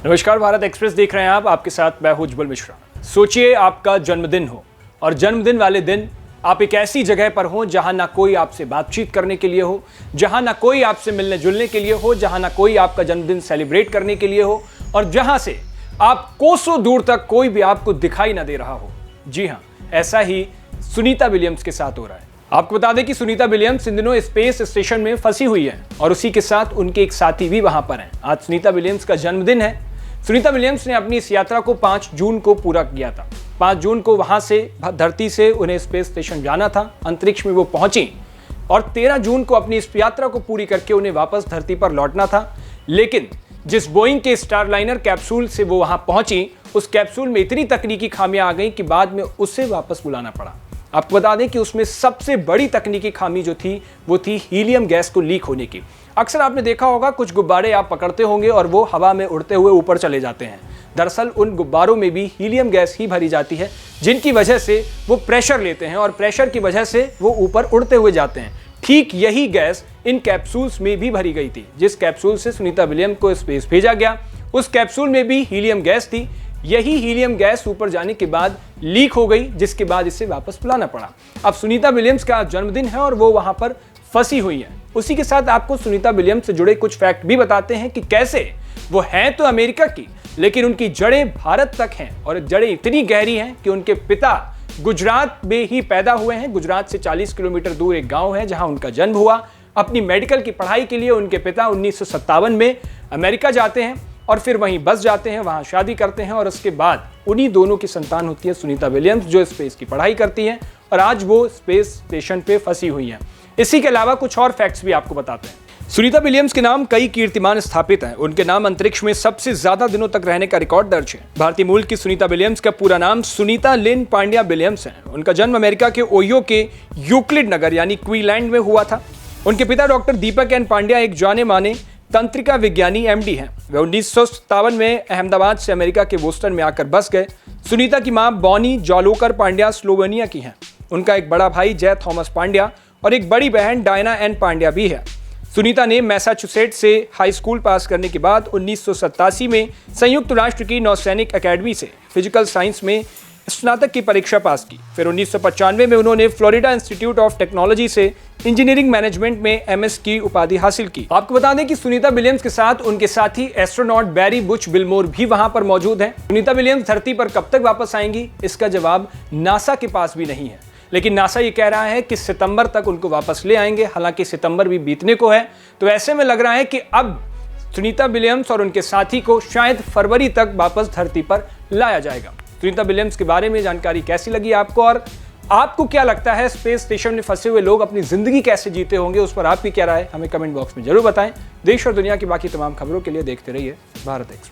नमस्कार, भारत एक्सप्रेस देख रहे हैं आप। आपके साथ मैं हूं उज्जवल मिश्रा। सोचिए आपका जन्मदिन हो और जन्मदिन वाले दिन आप एक ऐसी जगह पर हो जहां ना कोई आपसे बातचीत करने के लिए हो, जहां ना कोई आपसे मिलने जुलने के लिए हो, जहां ना कोई आपका जन्मदिन सेलिब्रेट करने के लिए हो और जहां से आप कोसों दूर तक कोई भी आपको दिखाई ना दे रहा हो। जी हाँ, ऐसा ही सुनीता विलियम्स के साथ हो रहा है। आपको बता दें कि सुनीता विलियम्स इन दिनों स्पेस स्टेशन में फंसी हुई है और उसी के साथ उनके एक साथी भी वहां पर हैं। आज सुनीता विलियम्स का जन्मदिन है। सुनीता विलियम्स ने अपनी इस यात्रा को 5 जून को पूरा किया था। 5 जून को वहां से धरती से उन्हें स्पेस स्टेशन जाना था, अंतरिक्ष में वो पहुंची और 13 जून को अपनी इस यात्रा को पूरी करके उन्हें वापस धरती पर लौटना था। लेकिन जिस बोइंग के स्टारलाइनर कैप्सूल से वो वहां पहुंची, उस कैप्सूल में इतनी तकनीकी खामियां आ गई कि बाद में उसे वापस बुलाना पड़ा। आपको बता दें कि उसमें सबसे बड़ी तकनीकी खामी जो थी वो थी हीलियम गैस को लीक होने की। अक्सर आपने देखा होगा कुछ गुब्बारे आप पकड़ते होंगे और वो हवा में उड़ते हुए ऊपर चले जाते हैं। दरअसल उन गुब्बारों में भी हीलियम गैस ही भरी जाती है, जिनकी वजह से वो प्रेशर लेते हैं और प्रेशर की वजह से वो ऊपर उड़ते हुए जाते हैं। ठीक यही गैस इन कैप्सूल्स में भी भरी गई थी। जिस कैप्सूल से सुनीता विलियम्स को स्पेस भेजा गया, उस कैप्सूल में भी हीलियम गैस थी। यही हीलियम गैस ऊपर जाने के बाद लीक हो गई, जिसके बाद इसे वापस बुलाना पड़ा। अब सुनीता विलियम्स का जन्मदिन है और वो वहां पर फंसी हुई है। उसी के साथ आपको सुनीता विलियम्स से जुड़े कुछ फैक्ट भी बताते हैं कि कैसे वो हैं तो अमेरिका की, लेकिन उनकी जड़ें भारत तक हैं और जड़ें इतनी गहरी हैं कि उनके पिता गुजरात में ही पैदा हुए हैं। गुजरात से 40 किलोमीटर दूर एक गांव है जहां उनका जन्म हुआ। अपनी मेडिकल की पढ़ाई के लिए उनके पिता 1957 में अमेरिका जाते हैं और फिर वहीं बस जाते हैं, वहां शादी करते हैं और उसके बाद उन्हीं दोनों की संतान होती है सुनीता विलियम्स, जो स्पेस की पढ़ाई करती हैं और आज वो स्पेस स्टेशन पे फंसी हुई हैं। इसी के अलावा कुछ और फैक्ट्स भी आपको बताते हैं। सुनीता विलियम्स के नाम कई कीर्तिमान स्थापित हैं। उनके नाम अंतरिक्ष में सबसे ज्यादा दिनों तक रहने का रिकॉर्ड दर्ज है। भारतीय मूल की सुनीता विलियम्स का पूरा नाम सुनीता लिन पांड्या विलियम्स है। उनका जन्म अमेरिका के ओहियो के यूक्लिड नगर यानी क्वीलैंड में हुआ था। उनके पिता डॉक्टर दीपक एन पांड्या एक जाने माने तंत्रिका विज्ञानी MD हैं। वे 1957 में अहमदाबाद से अमेरिका के बोस्टन में आकर बस गए। सुनीता की मां बॉनी जॉलोकर पांड्या स्लोवेनिया की हैं। उनका एक बड़ा भाई जय थॉमस पांड्या और एक बड़ी बहन डायना एन पांड्या भी है। सुनीता ने मैसाचुसेट्स से हाई स्कूल पास करने के बाद 1987 में संयुक्त राष्ट्र की नौसैनिक अकेडमी से फिजिकल साइंस में स्नातक की परीक्षा पास की। फिर 1995 में उन्होंने फ्लोरिडा इंस्टीट्यूट ऑफ टेक्नोलॉजी से इंजीनियरिंग मैनेजमेंट में MS की उपाधि हासिल की। आपको बता दें कि सुनीता विलियम्स के साथ उनके साथी एस्ट्रोनॉट बैरी बुच बिलमोर भी वहां पर मौजूद हैं। सुनीता विलियम्स धरती पर कब तक वापस आएंगी, इसका जवाब नासा के पास भी नहीं है, लेकिन नासा ये कह रहा है कि सितंबर तक उनको वापस ले आएंगे। हालांकि सितंबर भी बीतने को है, तो ऐसे में लग रहा है कि अब सुनीता विलियम्स और उनके साथी को शायद फरवरी तक वापस धरती पर लाया जाएगा। सुनीता विलियम्स के बारे में जानकारी कैसी लगी आपको और आपको क्या लगता है स्पेस स्टेशन में फंसे हुए लोग अपनी जिंदगी कैसे जीते होंगे, उस पर आपकी क्या राय है हमें कमेंट बॉक्स में जरूर बताएं। देश और दुनिया की बाकी तमाम खबरों के लिए देखते रहिए भारत एक्सप्रेस।